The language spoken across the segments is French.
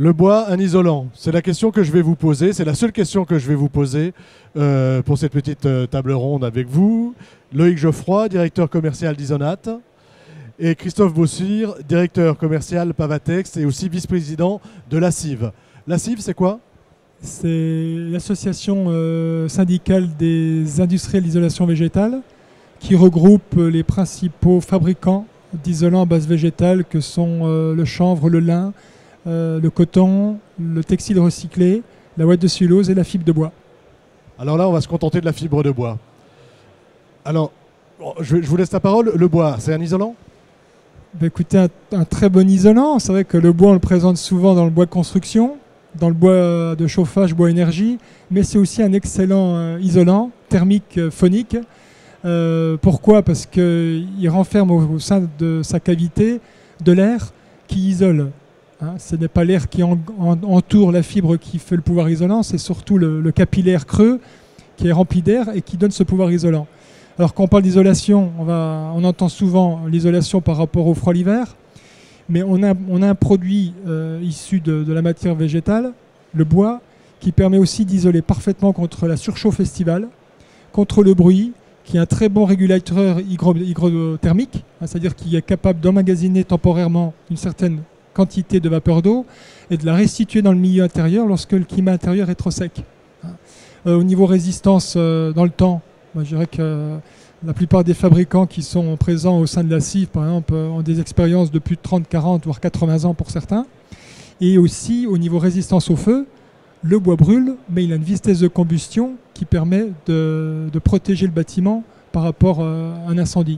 Le bois, un isolant. C'est la question que je vais vous poser. C'est la seule question que je vais vous poser pour cette petite table ronde avec vous. Loïc Geoffroy, directeur commercial d'Isonat, et Christophe Bossir, directeur commercial Pavatex et aussi vice-président de la CIV. La CIV, c'est quoi? C'est l'association syndicale des industriels d'isolation végétale qui regroupe les principaux fabricants d'isolants à base végétale que sont le chanvre, le lin, le coton, le textile recyclé, la ouate de cellulose et la fibre de bois. Alors là, on va se contenter de la fibre de bois. Alors, je vous laisse la parole. Le bois, c'est un isolant? Ben écoutez, un très bon isolant. C'est vrai que le bois, on le présente souvent dans le bois de construction, dans le bois de chauffage, bois énergie, mais c'est aussi un excellent isolant thermique phonique. Pourquoi? Parce qu'il renferme au sein de sa cavité de l'air qui isole. Ce n'est pas l'air qui entoure la fibre qui fait le pouvoir isolant, c'est surtout le capillaire creux qui est rempli d'air et qui donne ce pouvoir isolant. Alors quand on parle d'isolation, on entend souvent l'isolation par rapport au froid l'hiver, mais on a un produit issu de la matière végétale, le bois, qui permet aussi d'isoler parfaitement contre la surchauffe estivale, contre le bruit, qui est un très bon régulateur hygrothermique, c'est-à-dire qu'il est capable d'emmagasiner temporairement une certaine quantité de vapeur d'eau et de la restituer dans le milieu intérieur lorsque le climat intérieur est trop sec. Au niveau résistance dans le temps, moi, je dirais que la plupart des fabricants qui sont présents au sein de la CIV, par exemple, ont des expériences de plus de 30, 40, voire 80 ans pour certains. Et aussi, au niveau résistance au feu, le bois brûle, mais il a une vitesse de combustion qui permet de protéger le bâtiment par rapport à un incendie.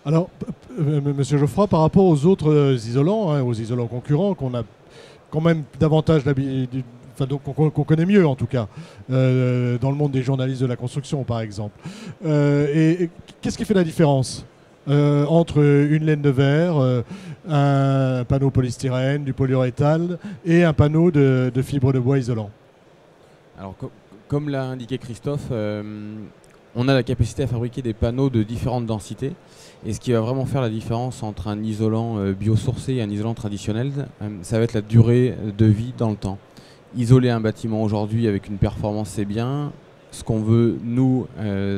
Alors, Monsieur Geoffroy, par rapport aux autres isolants, aux isolants concurrents, qu'on a quand même davantage qu'on connaît mieux en tout cas, dans le monde des journalistes de la construction par exemple. Et qu'est-ce qui fait la différence entre une laine de verre, un panneau polystyrène, du polyuréthane et un panneau de fibre de bois isolant? Alors, comme l'a indiqué Christophe, on a la capacité à fabriquer des panneaux de différentes densités. Et ce qui va vraiment faire la différence entre un isolant biosourcé et un isolant traditionnel, ça va être la durée de vie dans le temps. Isoler un bâtiment aujourd'hui avec une performance, c'est bien. Ce qu'on veut, nous,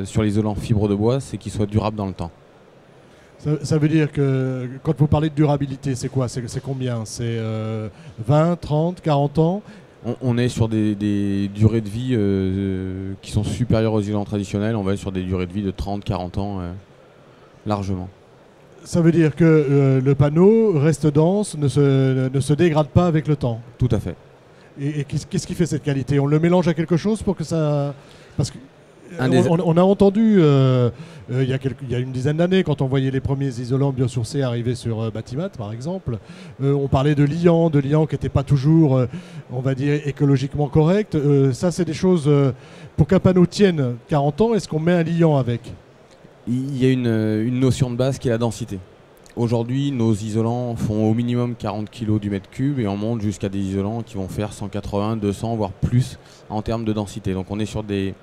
sur l'isolant fibre de bois, c'est qu'il soit durable dans le temps. Ça veut dire que quand vous parlez de durabilité, c'est quoi? C'est combien? C'est 20, 30, 40 ans? On est sur des durées de vie qui sont supérieures aux isolants traditionnels. On va être sur des durées de vie de 30, 40 ans largement. Ça veut dire que le panneau reste dense, ne se dégrade pas avec le temps? Tout à fait. Et qu'est-ce qui fait cette qualité? On le mélange à quelque chose pour que ça... Parce que on a entendu il y a une dizaine d'années, quand on voyait les premiers isolants biosourcés arriver sur Batimat par exemple, on parlait de liant qui n'était pas toujours, on va dire, écologiquement correct. Ça, c'est des choses, pour qu'un panneau tienne 40 ans, est-ce qu'on met un liant avec? Il y a une notion de base qui est la densité. Aujourd'hui, nos isolants font au minimum 40 kg du mètre cube et on monte jusqu'à des isolants qui vont faire 180, 200, voire plus en termes de densité. Donc on est sur des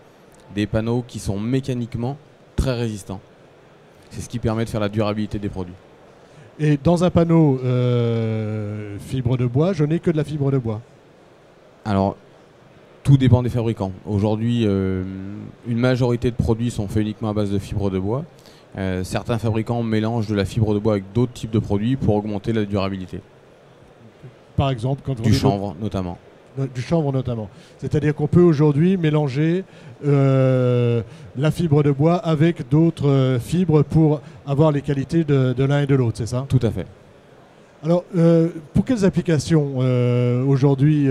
panneaux qui sont mécaniquement très résistants. C'est ce qui permet de faire la durabilité des produits. Et dans un panneau fibre de bois, je n'ai que de la fibre de bois? Alors, tout dépend des fabricants. Aujourd'hui, une majorité de produits sont faits uniquement à base de fibre de bois. Certains fabricants mélangent de la fibre de bois avec d'autres types de produits pour augmenter la durabilité. Par exemple, quand du chanvre notamment. Du chanvre notamment. C'est-à-dire qu'on peut aujourd'hui mélanger la fibre de bois avec d'autres fibres pour avoir les qualités de l'un et de l'autre, c'est ça? Tout à fait. Alors, pour quelles applications aujourd'hui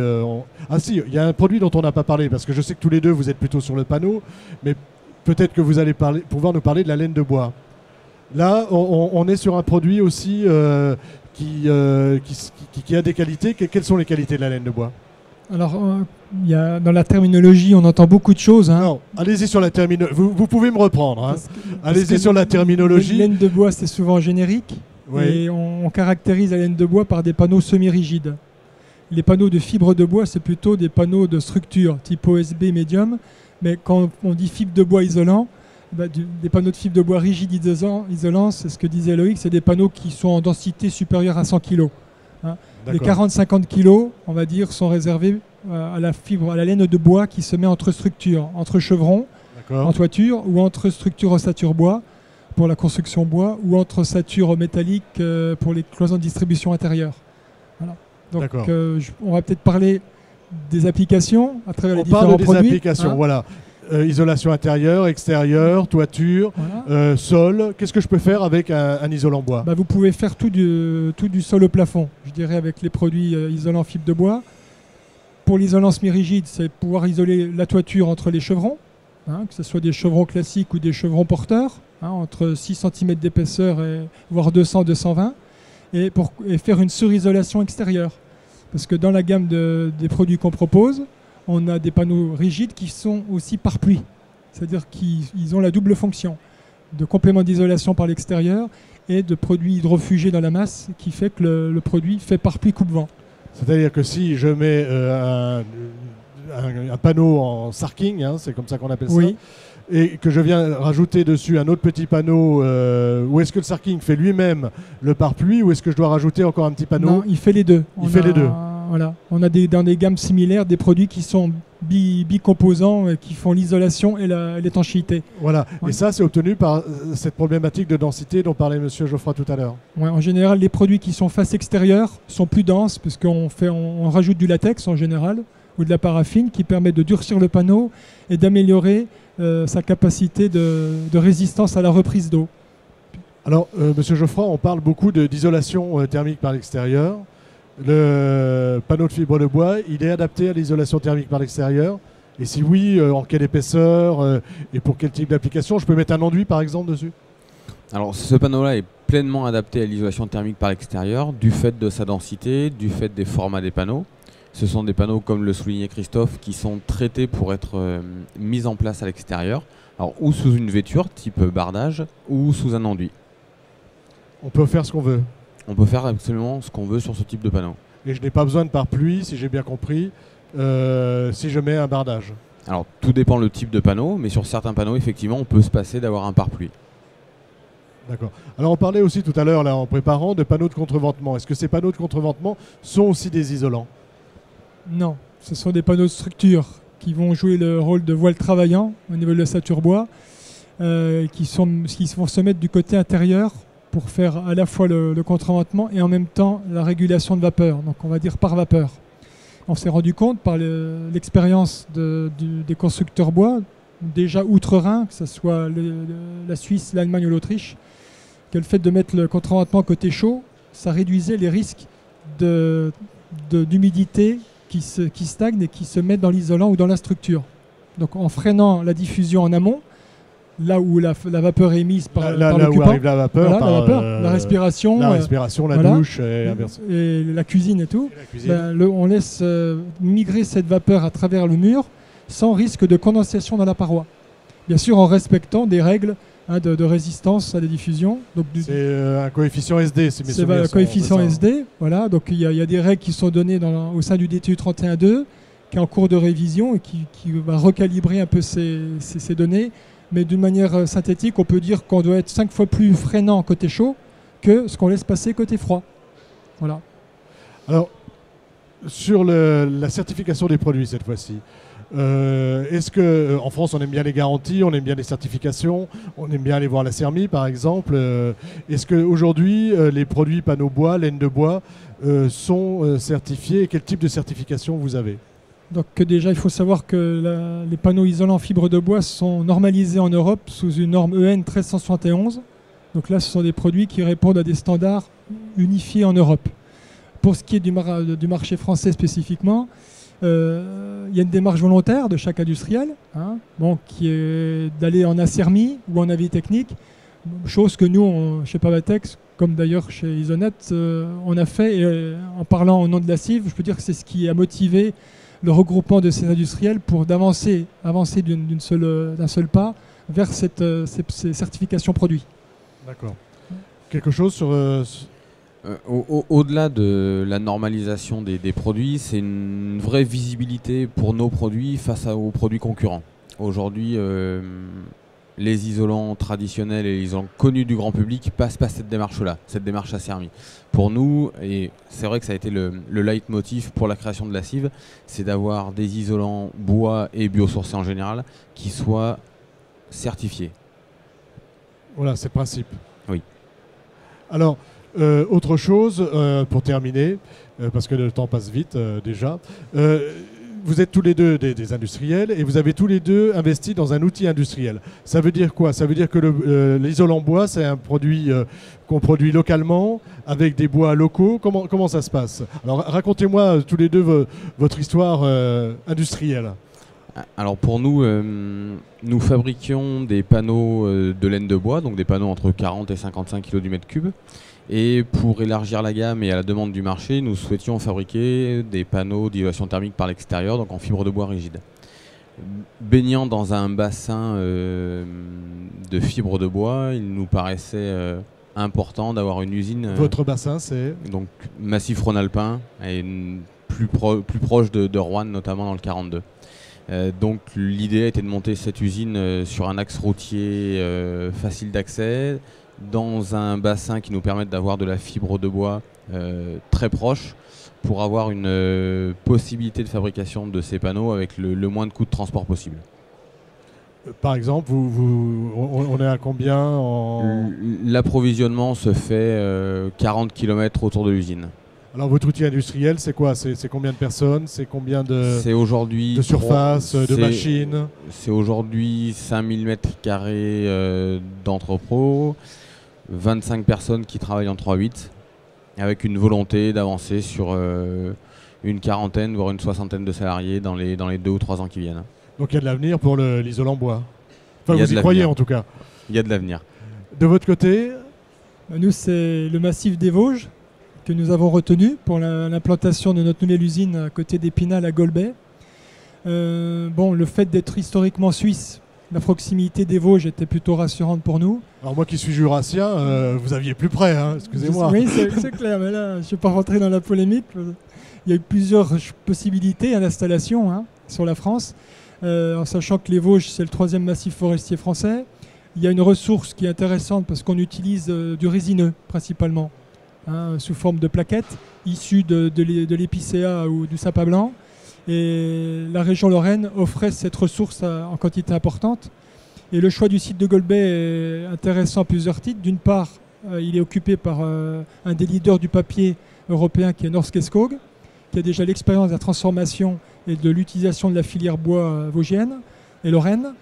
Ah si, il y a un produit dont on n'a pas parlé, parce que je sais que tous les deux, vous êtes plutôt sur le panneau, mais peut-être que vous allez pouvoir nous parler de la laine de bois. Là, on est sur un produit aussi qui a des qualités. Quelles sont les qualités de la laine de bois? Alors, dans la terminologie, on entend beaucoup de choses. Non, allez-y sur la terminologie. Vous pouvez me reprendre. Allez-y sur la terminologie. La laine de bois, c'est souvent générique. Oui. Et on caractérise la laine de bois par des panneaux semi-rigides. Les panneaux de fibre de bois, c'est plutôt des panneaux de structure, type OSB médium. Mais quand on dit fibre de bois isolant, des panneaux de fibre de bois rigides isolants, c'est ce que disait Loïc, c'est des panneaux qui sont en densité supérieure à 100 kg. hein. Les 40-50 kg, on va dire, sont réservés à la fibre, à la laine de bois qui se met entre structures, entre chevrons, en toiture, ou entre structures ossature bois pour la construction bois, ou entre ossature métallique pour les cloisons de distribution intérieure. Voilà. Donc on va peut-être parler des applications à travers les différents produits. On parle des applications, hein. Voilà. Isolation intérieure, extérieure, toiture, voilà. Sol. Qu'est-ce que je peux faire avec un isolant bois? Vous pouvez faire tout du sol au plafond, je dirais, avec les produits isolants fibre de bois. Pour l'isolant semi-rigide, c'est pouvoir isoler la toiture entre les chevrons, hein, que ce soit des chevrons classiques ou des chevrons porteurs, hein, entre 6 cm d'épaisseur et voire 200-220, et faire une surisolation extérieure. Parce que dans la gamme des produits qu'on propose, on a des panneaux rigides qui sont aussi par pluie. C'est-à-dire qu'ils ont la double fonction de complément d'isolation par l'extérieur et de produits hydrofugés dans la masse qui fait que le produit fait par pluie coupe-vent. C'est-à-dire que si je mets un panneau en sarking, hein, c'est comme ça qu'on appelle ça, et que je viens rajouter dessus un autre petit panneau, ou est-ce que le sarking fait lui-même le pare-pluie, ou est-ce que je dois rajouter encore un petit panneau? Non, il fait les deux. Les deux. Voilà. On a dans des gammes similaires des produits qui sont bicomposants et qui font l'isolation et l'étanchéité. Voilà. Ouais. Et ça, c'est obtenu par cette problématique de densité dont parlait M. Geoffroy tout à l'heure. Ouais, en général, les produits qui sont face extérieure sont plus denses parce on rajoute du latex en général ou de la paraffine qui permet de durcir le panneau et d'améliorer sa capacité de résistance à la reprise d'eau. Alors, M. Geoffroy, on parle beaucoup d'isolation thermique par l'extérieur. Le panneau de fibre de bois, il est adapté à l'isolation thermique par l'extérieur? Et si oui, en quelle épaisseur et pour quel type d'application? Je peux mettre un enduit par exemple dessus? Alors ce panneau-là est pleinement adapté à l'isolation thermique par l'extérieur du fait de sa densité, du fait des formats des panneaux. Ce sont des panneaux, comme le soulignait Christophe, qui sont traités pour être mis en place à l'extérieur. Alors ou sous une vêture type bardage ou sous un enduit. On peut faire ce qu'on veut? On peut faire absolument ce qu'on veut sur ce type de panneau. Et je n'ai pas besoin de pare-pluie, si j'ai bien compris, si je mets un bardage. Alors, tout dépend le type de panneau, mais sur certains panneaux, effectivement, on peut se passer d'avoir un pare-pluie. D'accord. Alors, on parlait aussi tout à l'heure, là, en préparant, de panneaux de contreventement. Est-ce que ces panneaux de contreventement sont aussi des isolants? Non, ce sont des panneaux de structure qui vont jouer le rôle de voile travaillant au niveau de l'ossature bois, qui vont se mettre du côté intérieur pour faire à la fois le contreventement et en même temps la régulation de vapeur, donc on va dire par vapeur. On s'est rendu compte par l'expérience des constructeurs bois, déjà outre-Rhin, que ce soit la Suisse, l'Allemagne ou l'Autriche, que le fait de mettre le contreventement côté chaud, ça réduisait les risques d'humidité qui stagne et qui se met dans l'isolant ou dans la structure. Donc en freinant la diffusion en amont, là où la vapeur est émise par l'occupant, là où arrive la vapeur, voilà, la vapeur, la respiration, la douche et la cuisine et tout, on laisse migrer cette vapeur à travers le mur sans risque de condensation dans la paroi. Bien sûr en respectant des règles de résistance à la diffusion. C'est un coefficient SD. C'est un coefficient SD. Voilà, donc il y a des règles qui sont données au sein du DTU 31.2 qui est en cours de révision et qui va recalibrer un peu ces données. Mais d'une manière synthétique, on peut dire qu'on doit être 5 fois plus freinant côté chaud que ce qu'on laisse passer côté froid. Voilà. Alors, sur la certification des produits cette fois-ci, est-ce qu'en France, on aime bien les garanties, on aime bien les certifications, on aime bien aller voir la CERMI par exemple. Est-ce qu'aujourd'hui, les produits panneaux bois, laine de bois, sont certifiés et quel type de certification vous avez? Donc déjà, il faut savoir que les panneaux isolants fibre de bois sont normalisés en Europe sous une norme EN 1371. Donc là, ce sont des produits qui répondent à des standards unifiés en Europe. Pour ce qui est du marché français spécifiquement, il y a une démarche volontaire de chaque industriel, qui est d'aller en ACERMI ou en avis technique, chose que nous, chez Pavatex, comme d'ailleurs chez Isonet, on a fait. Et en parlant au nom de la CIV, je peux dire que c'est ce qui a motivé le regroupement de ces industriels pour avancer d'un seul pas vers ces certifications produits. D'accord. Quelque chose sur... Au-delà de la normalisation des produits, c'est une vraie visibilité pour nos produits face aux produits concurrents. Aujourd'hui, les isolants traditionnels et les isolants connus du grand public passent pas cette démarche-là, cette démarche ACERMI. Pour nous, et c'est vrai que ça a été le leitmotiv pour la création de la CIV, c'est d'avoir des isolants bois et biosourcés en général qui soient certifiés. Voilà, c'est le principe. Oui. Alors, autre chose, pour terminer, parce que le temps passe vite déjà, vous êtes tous les deux des industriels et vous avez tous les deux investi dans un outil industriel. Ça veut dire quoi? Ça veut dire que l'isolant bois, c'est un produit qu'on produit localement, avec des bois locaux. Comment ça se passe? Alors racontez-moi tous les deux votre histoire industrielle. Alors pour nous, nous fabriquions des panneaux de laine de bois, donc des panneaux entre 40 et 55 kg du mètre cube. Et pour élargir la gamme et à la demande du marché, nous souhaitions fabriquer des panneaux d'isolation thermique par l'extérieur, donc en fibre de bois rigide. Baignant dans un bassin de fibre de bois, il nous paraissait important d'avoir une usine. Votre bassin, c'est donc Massif Rhône-Alpin, et plus proche de Roanne, notamment dans le 42. Donc l'idée était de monter cette usine sur un axe routier facile d'accès, dans un bassin qui nous permette d'avoir de la fibre de bois très proche, pour avoir une possibilité de fabrication de ces panneaux avec le moins de coûts de transport possible. Par exemple, on est à combien en... L'approvisionnement se fait 40 km autour de l'usine. Alors votre outil industriel, c'est quoi? C'est combien de personnes? C'est combien de surface, de machines? C'est aujourd'hui 5000 m² d'entrepôt, 25 personnes qui travaillent en 3-8, avec une volonté d'avancer sur une quarantaine, voire une soixantaine de salariés dans les 2 ou 3 ans qui viennent. Donc il y a de l'avenir pour l'isolant bois. Enfin, vous y croyez en tout cas. Il y a de l'avenir. De votre côté? Nous, c'est le massif des Vosges que nous avons retenu pour l'implantation de notre nouvelle usine à côté d'Épinal à Golbet. Le fait d'être historiquement suisse, la proximité des Vosges était plutôt rassurante pour nous. Alors moi qui suis jurassien, vous aviez plus près, hein, excusez-moi. Oui, c'est clair, mais là, je ne vais pas rentrer dans la polémique. Il y a eu plusieurs possibilités d'installation sur la France, en sachant que les Vosges, c'est le 3e massif forestier français. Il y a une ressource qui est intéressante parce qu'on utilise du résineux principalement, sous forme de plaquettes, issues de l'épicéa ou du sapin blanc. Et la région Lorraine offrait cette ressource en quantité importante. Et le choix du site de Golbet est intéressant à plusieurs titres. D'une part, il est occupé par un des leaders du papier européen qui est Norske Skog, qui a déjà l'expérience de la transformation et de l'utilisation de la filière bois vosgienne et lorraine.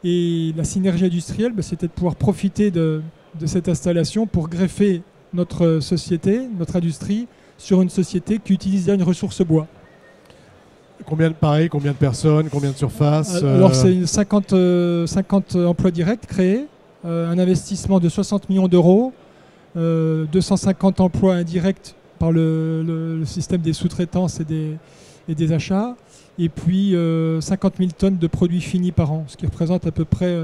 Et la synergie industrielle, c'était de pouvoir profiter de cette installation pour greffer notre société, notre industrie, sur une société qui utilise une ressource bois. Combien de personnes, combien de surface? Alors c'est 50 emplois directs créés, un investissement de 60 millions d'euros, 250 emplois indirects par le système des sous-traitances et des achats, et puis 50 000 tonnes de produits finis par an, ce qui représente à peu près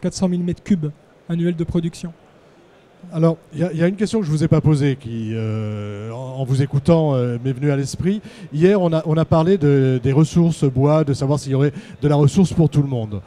400 000 m3 annuels de production. Alors, il y a une question que je ne vous ai pas posée qui, en vous écoutant, m'est venue à l'esprit. Hier, on a parlé des ressources bois, de savoir s'il y aurait de la ressource pour tout le monde.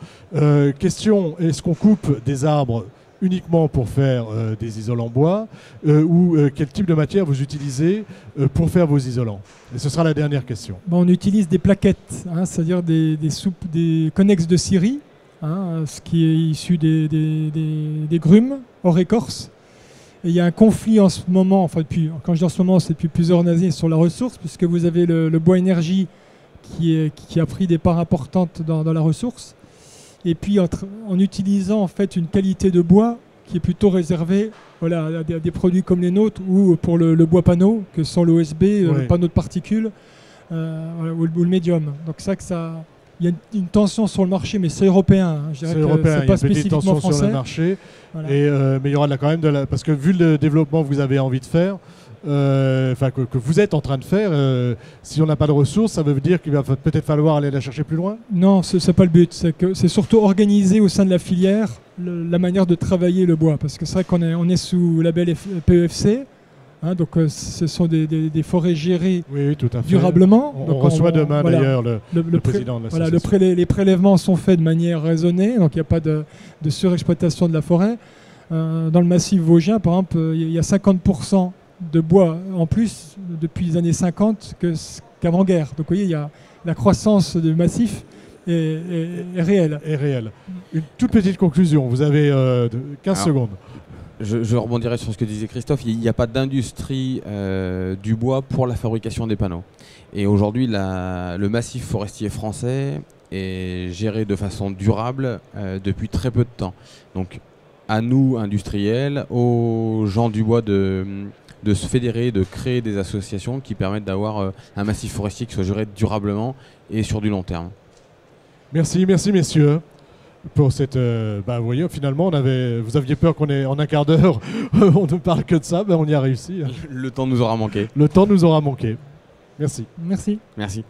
Question, est-ce qu'on coupe des arbres uniquement pour faire des isolants bois ou quel type de matière vous utilisez pour faire vos isolants? Et ce sera la dernière question. On utilise des plaquettes, c'est-à-dire des connexes de scierie, ce qui est issu des grumes hors écorce. Et il y a un conflit en ce moment, quand je dis en ce moment, c'est depuis plusieurs années sur la ressource, puisque vous avez le bois énergie qui a pris des parts importantes dans la ressource. Et puis en utilisant en fait une qualité de bois qui est plutôt réservée à des produits comme les nôtres, ou pour le bois panneau, que sont l'OSB, le panneau de particules, ou le médium. Donc il y a une tension sur le marché, mais c'est européen. Je dirais que c'est pas spécifiquement français. Sur le marché, voilà. Mais il y aura quand même parce que vu le développement que vous avez envie de faire, que vous êtes en train de faire, si on n'a pas de ressources, ça veut dire qu'il va peut-être falloir aller la chercher plus loin? Non, c'est pas le but. C'est surtout organiser au sein de la filière la manière de travailler le bois. Parce que c'est vrai qu'on est sous label PEFC, Hein, donc ce sont des forêts gérées Oui, tout à fait. durablement. On Donc, reçoit demain voilà, d'ailleurs le président de l'association. les prélèvements sont faits de manière raisonnée, donc il n'y a pas de surexploitation de la forêt. Dans le massif vosgien, par exemple, il y a 50% de bois en plus depuis les années 50 qu'avant-guerre. Donc vous voyez, il y a la croissance du massif est réelle. Est réelle. Une toute petite conclusion, vous avez 15 secondes. Je rebondirai sur ce que disait Christophe. Il n'y a pas d'industrie du bois pour la fabrication des panneaux. Et aujourd'hui, le massif forestier français est géré de façon durable depuis très peu de temps. Donc, à nous, industriels, aux gens du bois de se fédérer, de créer des associations qui permettent d'avoir un massif forestier qui soit géré durablement et sur du long terme. Merci messieurs. Pour cette, vous voyez, finalement, vous aviez peur qu'on ait en un quart d'heure, on ne parle que de ça, on y a réussi. Le temps nous aura manqué. Le temps nous aura manqué. Merci. Merci. Merci.